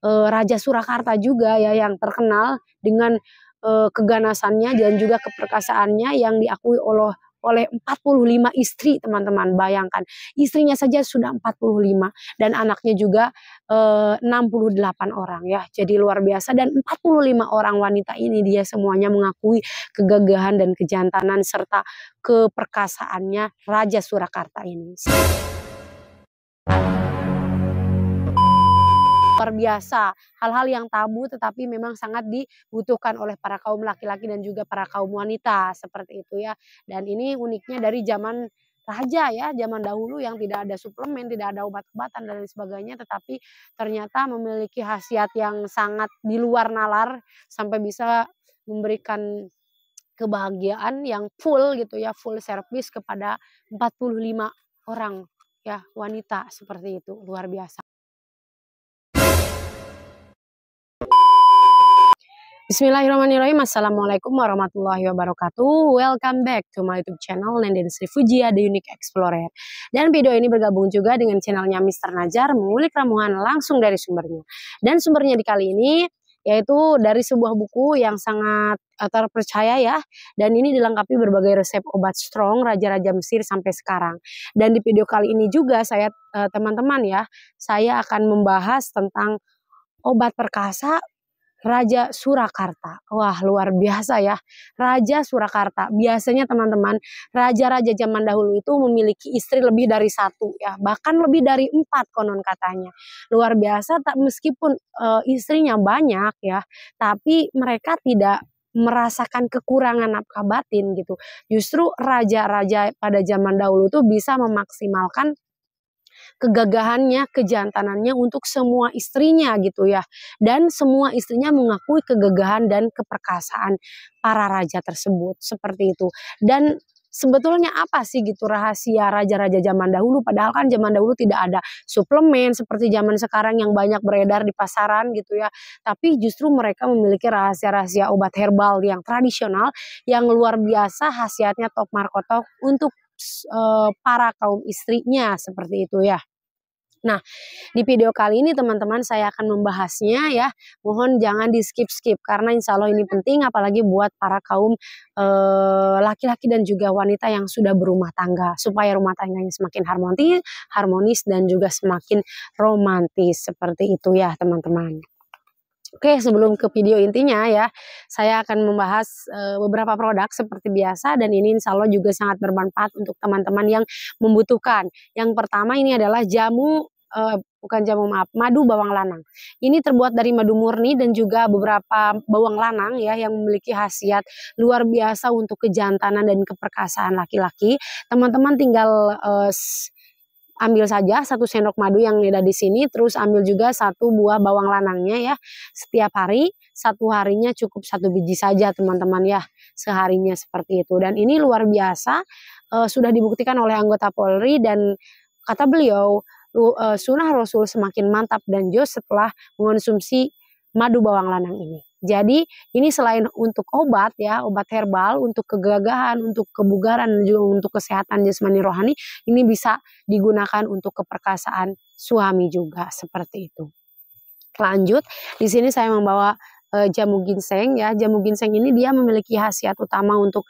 Raja Surakarta juga ya, yang terkenal dengan keganasannya dan juga keperkasaannya yang diakui oleh 45 istri, teman-teman. Bayangkan, istrinya saja sudah 45 dan anaknya juga 68 orang ya. Jadi luar biasa, dan 45 orang wanita ini dia semuanya mengakui kegagahan dan kejantanan serta keperkasaannya Raja Surakarta ini. Luar biasa, hal-hal yang tabu tetapi memang sangat dibutuhkan oleh para kaum laki-laki dan juga para kaum wanita, seperti itu ya. Dan ini uniknya dari zaman raja ya, zaman dahulu yang tidak ada suplemen, tidak ada obat-obatan dan lain sebagainya, tetapi ternyata memiliki khasiat yang sangat di luar nalar sampai bisa memberikan kebahagiaan yang full gitu ya, full service kepada 45 orang ya wanita, seperti itu, luar biasa. Bismillahirrahmanirrahim. Assalamualaikum warahmatullahi wabarakatuh. Welcome back to my YouTube channel Nenden Sri Fujia The Unique Explorer. Dan video ini bergabung juga dengan channelnya Mr. Najar, mengulik ramuan langsung dari sumbernya. Dan sumbernya di kali ini yaitu dari sebuah buku yang sangat terpercaya ya. Dan ini dilengkapi berbagai resep obat strong raja-raja Mesir sampai sekarang. Dan di video kali ini juga saya teman-teman ya, saya akan membahas tentang obat perkasa Raja Surakarta. Wah, luar biasa ya. Raja Surakarta. Biasanya teman-teman, raja-raja zaman dahulu itu memiliki istri lebih dari satu ya. Bahkan lebih dari 4 konon katanya. Luar biasa, meskipun istrinya banyak ya. Tapi mereka tidak merasakan kekurangan nafkah batin gitu. Justru raja-raja pada zaman dahulu itu bisa memaksimalkan kegagahannya, kejantanannya untuk semua istrinya gitu ya. Dan semua istrinya mengakui kegagahan dan keperkasaan para raja tersebut, seperti itu. Dan sebetulnya apa sih gitu rahasia raja-raja zaman dahulu? Padahal kan zaman dahulu tidak ada suplemen seperti zaman sekarang yang banyak beredar di pasaran gitu ya. Tapi justru mereka memiliki rahasia-rahasia obat herbal yang tradisional yang luar biasa, khasiatnya top markotop untuk para kaum istrinya, seperti itu ya. Nah, di video kali ini teman-teman saya akan membahasnya ya. Mohon jangan di skip-skip karena insya Allah ini penting, apalagi buat para kaum laki-laki dan juga wanita yang sudah berumah tangga, supaya rumah tangganya semakin harmonis dan juga semakin romantis, seperti itu ya teman-teman. Oke, sebelum ke video intinya ya, saya akan membahas beberapa produk seperti biasa, dan ini insya Allah juga sangat bermanfaat untuk teman-teman yang membutuhkan. Yang pertama ini adalah madu bawang lanang. Ini terbuat dari madu murni dan juga beberapa bawang lanang ya, yang memiliki khasiat luar biasa untuk kejantanan dan keperkasaan laki-laki. Teman-teman tinggal ambil saja 1 sendok madu yang ada di sini, terus ambil juga 1 buah bawang lanangnya ya. Setiap hari, 1 harinya cukup 1 biji saja teman-teman ya, seharinya seperti itu. Dan ini luar biasa, sudah dibuktikan oleh anggota Polri, dan kata beliau sunnah Rasul semakin mantap dan jos setelah mengonsumsi madu bawang lanang ini. Jadi ini selain untuk obat ya, obat herbal untuk kegagahan, untuk kebugaran, dan juga untuk kesehatan jasmani rohani, ini bisa digunakan untuk keperkasaan suami juga, seperti itu. Lanjut, di sini saya membawa jamu ginseng ya. Jamu ginseng ini dia memiliki khasiat utama untuk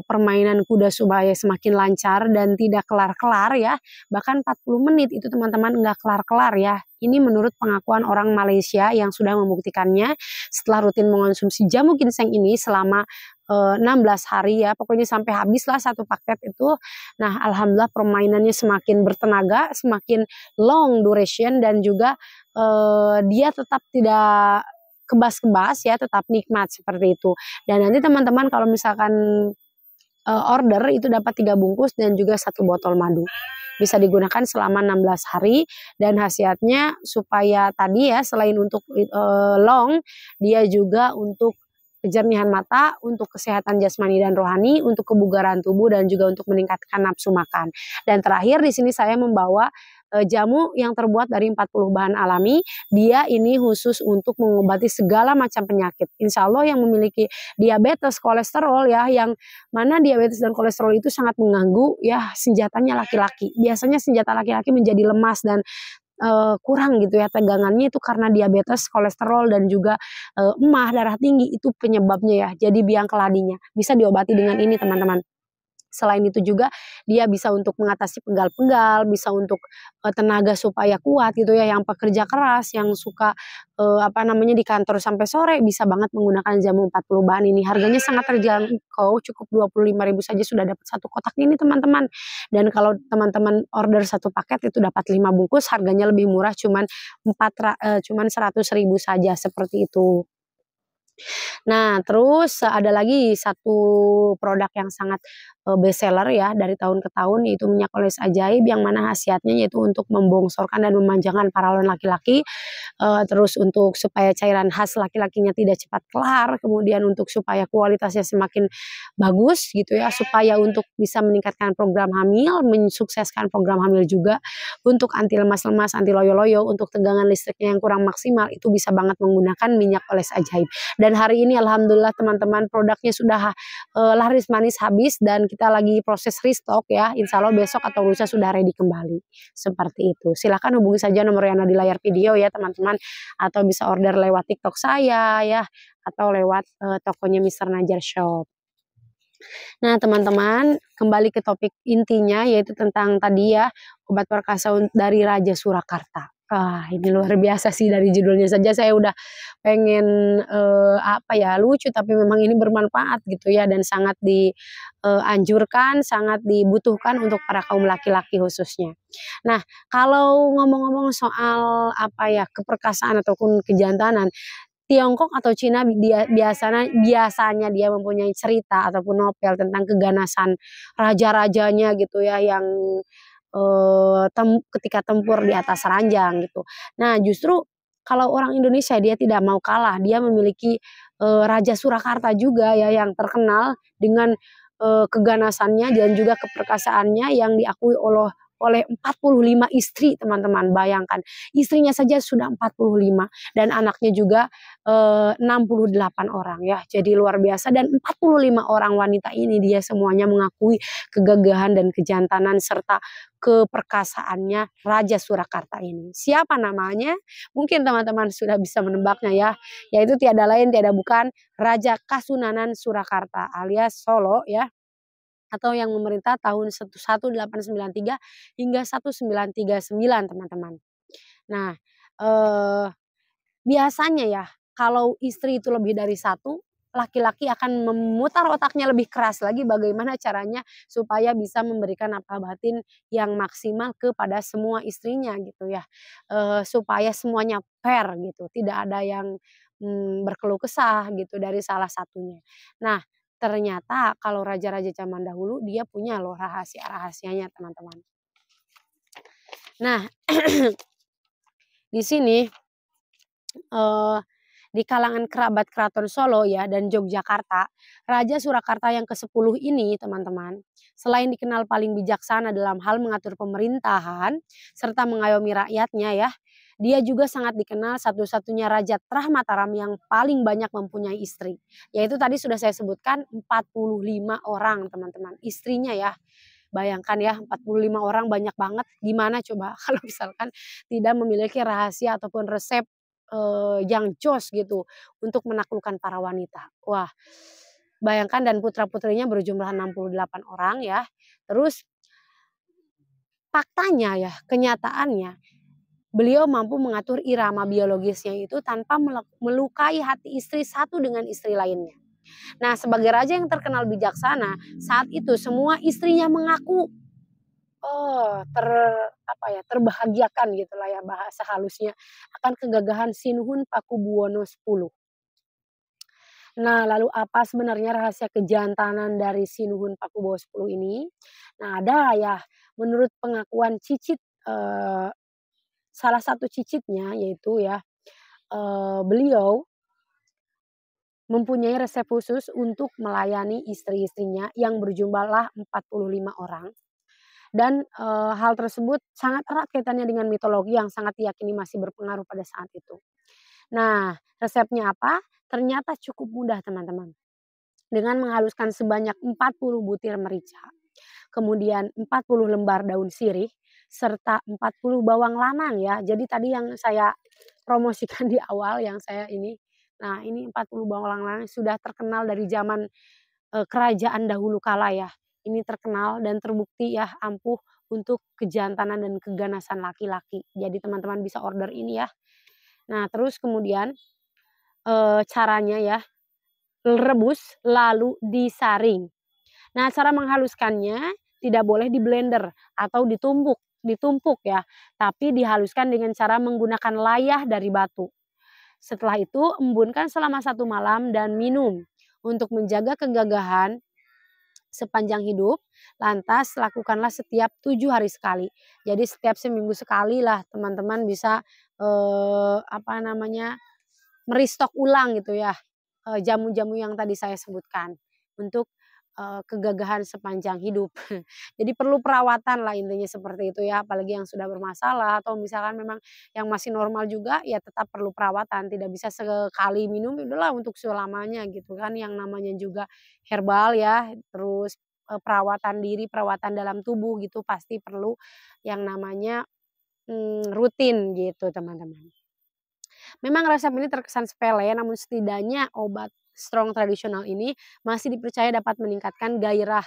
permainan kuda supaya semakin lancar dan tidak kelar-kelar ya. Bahkan 40 menit itu teman-teman nggak kelar-kelar ya. Ini menurut pengakuan orang Malaysia yang sudah membuktikannya setelah rutin mengonsumsi jamu ginseng ini selama 16 hari ya. Pokoknya sampai habis lah 1 paket itu. Nah, alhamdulillah permainannya semakin bertenaga, semakin long duration, dan juga dia tetap tidak kebas-kebas ya, tetap nikmat seperti itu. Dan nanti teman-teman kalau misalkan order itu dapat 3 bungkus dan juga 1 botol madu. Bisa digunakan selama 16 hari, dan khasiatnya supaya tadi ya, selain untuk long, dia juga untuk kejernihan mata, untuk kesehatan jasmani dan rohani, untuk kebugaran tubuh, dan juga untuk meningkatkan nafsu makan. Dan terakhir di sini saya membawa jamu yang terbuat dari 40 bahan alami. Dia ini khusus untuk mengobati segala macam penyakit. Insya Allah yang memiliki diabetes, kolesterol ya, yang mana diabetes dan kolesterol itu sangat mengganggu ya senjatanya laki-laki. Biasanya senjata laki-laki menjadi lemas dan kurang gitu ya tegangannya itu karena diabetes, kolesterol dan juga, emah, darah tinggi itu penyebabnya ya. Jadi biang keladinya. Bisa diobati dengan ini teman-teman. Selain itu juga dia bisa untuk mengatasi pegal-pegal, bisa untuk, tenaga supaya kuat gitu ya, yang pekerja keras, yang suka, apa namanya, di kantor sampai sore, bisa banget menggunakan jamu 40 bahan ini. Harganya sangat terjangkau, cukup 25.000 saja sudah dapat satu kotak ini teman-teman. Dan kalau teman-teman order satu paket itu dapat 5 bungkus, harganya lebih murah cuman 100.000 saja, seperti itu. Nah, terus ada lagi satu produk yang sangat, best seller ya dari tahun ke tahun, yaitu minyak oles ajaib yang mana khasiatnya yaitu untuk membongsorkan dan memanjangkan paralon laki-laki, terus untuk supaya cairan khas laki-lakinya tidak cepat kelar, kemudian untuk supaya kualitasnya semakin bagus gitu ya, supaya untuk bisa meningkatkan program hamil, mensukseskan program hamil juga, untuk anti lemas-lemas, anti loyo-loyo, untuk tegangan listriknya yang kurang maksimal, itu bisa banget menggunakan minyak oles ajaib. Dan hari ini alhamdulillah teman-teman produknya sudah, laris manis habis dan kita lagi proses restock ya, insya Allah besok atau lusa sudah ready kembali, seperti itu. Silakan hubungi saja nomor yang ada di layar video ya teman-teman, atau bisa order lewat TikTok saya ya, atau lewat, tokonya Mister Najar Shop. Nah teman-teman, kembali ke topik intinya yaitu tentang tadi ya, obat perkasa dari Raja Surakarta. Wah ini luar biasa sih dari judulnya saja saya udah pengen, apa ya, lucu tapi memang ini bermanfaat gitu ya dan sangat dianjurkan, sangat dibutuhkan untuk para kaum laki-laki khususnya. Nah kalau ngomong-ngomong soal apa ya, keperkasaan ataupun kejantanan, Tiongkok atau Cina biasanya dia mempunyai cerita ataupun novel tentang keganasan raja-rajanya gitu ya yang, ketika tempur di atas ranjang gitu. Nah justru kalau orang Indonesia dia tidak mau kalah, dia memiliki, Raja Surakarta juga ya yang terkenal dengan, keganasannya dan juga keperkasaannya yang diakui oleh 45 istri teman-teman, bayangkan. Istrinya saja sudah 45 dan anaknya juga, 68 orang ya. Jadi luar biasa dan 45 orang wanita ini dia semuanya mengakui kegagahan dan kejantanan serta keperkasaannya Raja Surakarta ini. Siapa namanya? Mungkin teman-teman sudah bisa menebaknya ya, yaitu tiada lain tiada bukan Raja Kasunanan Surakarta alias Solo ya, atau yang memerintah tahun 1893 hingga 1939 teman-teman. Nah, eee, biasanya ya kalau istri itu lebih dari satu, laki-laki akan memutar otaknya lebih keras lagi bagaimana caranya supaya bisa memberikan nafkah batin yang maksimal kepada semua istrinya gitu ya, supaya semuanya fair gitu, tidak ada yang, berkeluh kesah gitu dari salah satunya. Nah, ternyata kalau raja-raja zaman dahulu dia punya loh rahasia-rahasianya teman-teman. Nah, di sini, eee, di kalangan kerabat Keraton Solo ya dan Yogyakarta, Raja Surakarta yang ke-10 ini teman-teman, selain dikenal paling bijaksana dalam hal mengatur pemerintahan serta mengayomi rakyatnya ya, dia juga sangat dikenal satu-satunya raja Trah Mataram yang paling banyak mempunyai istri. Yaitu tadi sudah saya sebutkan 45 orang teman-teman, istrinya ya. Bayangkan ya 45 orang banyak banget, gimana coba kalau misalkan tidak memiliki rahasia ataupun resep, yang jos gitu untuk menaklukkan para wanita. Wah, bayangkan dan putra-putrinya berjumlah 68 orang ya. Terus faktanya ya, kenyataannya beliau mampu mengatur irama biologisnya itu tanpa melukai hati istri satu dengan istri lainnya. Nah, sebagai raja yang terkenal bijaksana, saat itu semua istrinya mengaku terbahagiakan gitulah ya bahasa halusnya, akan kegagahan Sinuhun Pakubuwono X. Nah, lalu apa sebenarnya rahasia kejantanan dari Sinuhun Pakubuwono X ini? Nah, ada ya, menurut pengakuan cicit, salah satu cicitnya yaitu ya, beliau mempunyai resep khusus untuk melayani istri-istrinya yang berjumlah 45 orang. Dan, hal tersebut sangat erat kaitannya dengan mitologi yang sangat diyakini masih berpengaruh pada saat itu. Nah, resepnya apa? Ternyata cukup mudah teman-teman. Dengan menghaluskan sebanyak 40 butir merica, kemudian 40 lembar daun sirih, serta 40 bawang lanang ya. Jadi tadi yang saya promosikan di awal yang saya ini, nah ini 40 bawang lanang sudah terkenal dari zaman, kerajaan dahulu kala ya. Ini terkenal dan terbukti ya ampuh untuk kejantanan dan keganasan laki-laki. Jadi teman-teman bisa order ini ya. Nah terus kemudian, caranya ya, rebus lalu disaring. Nah, cara menghaluskannya tidak boleh di-blender atau ditumpuk ya, tapi dihaluskan dengan cara menggunakan layah dari batu. Setelah itu embunkan selama 1 malam dan minum. Untuk menjaga kegagahan sepanjang hidup, lantas lakukanlah setiap 7 hari sekali. Jadi setiap seminggu sekali lah teman-teman bisa, apa namanya, ulang gitu ya, jamu-jamu yang tadi saya sebutkan untuk, kegagahan sepanjang hidup. Jadi perlu perawatan lah intinya seperti itu ya, apalagi yang sudah bermasalah atau misalkan memang yang masih normal juga ya tetap perlu perawatan, tidak bisa sekali minum ya udahlah untuk selamanya gitu kan, yang namanya juga herbal ya, terus, perawatan diri, perawatan dalam tubuh gitu pasti perlu yang namanya, rutin gitu teman-teman. Memang resep ini terkesan sepele, namun setidaknya obat strong tradisional ini masih dipercaya dapat meningkatkan gairah,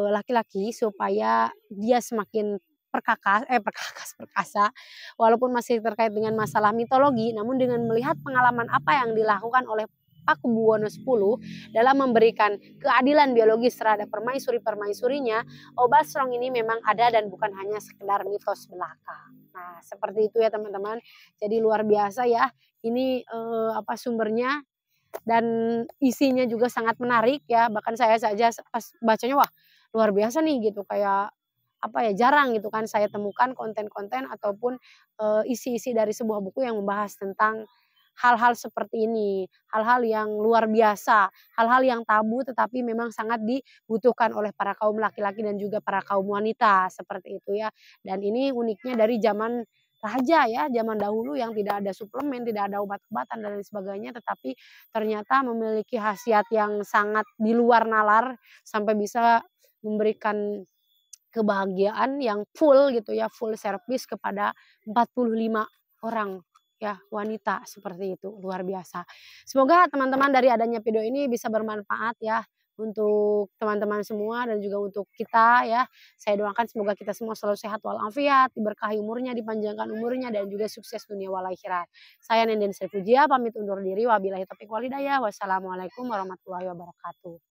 laki-laki supaya dia semakin perkasa, walaupun masih terkait dengan masalah mitologi, namun dengan melihat pengalaman apa yang dilakukan oleh Pakubuwono X dalam memberikan keadilan biologis terhadap permaisuri-permaisurinya, obat strong ini memang ada dan bukan hanya sekedar mitos belaka. Nah, seperti itu ya teman-teman. Jadi luar biasa ya, ini, apa, sumbernya dan isinya juga sangat menarik ya, bahkan saya saja pas bacanya, wah luar biasa nih gitu, kayak apa ya, jarang gitu kan saya temukan konten-konten ataupun, isi-isi dari sebuah buku yang membahas tentang hal-hal seperti ini, hal-hal yang luar biasa, hal-hal yang tabu tetapi memang sangat dibutuhkan oleh para kaum laki-laki dan juga para kaum wanita, seperti itu ya. Dan ini uniknya dari zaman raja ya, zaman dahulu yang tidak ada suplemen, tidak ada obat-obatan dan lain sebagainya, tetapi ternyata memiliki khasiat yang sangat di luar nalar sampai bisa memberikan kebahagiaan yang full gitu ya, full service kepada 45 orang ya, wanita seperti itu, luar biasa. Semoga teman-teman dari adanya video ini bisa bermanfaat ya untuk teman-teman semua dan juga untuk kita ya. Saya doakan semoga kita semua selalu sehat walafiat, diberkahi umurnya, dipanjangkan umurnya dan juga sukses dunia wal akhirat. Saya Nenden Srifujia pamit undur diri, wabillahi taufiq walhidayah. Wassalamualaikum warahmatullahi wabarakatuh.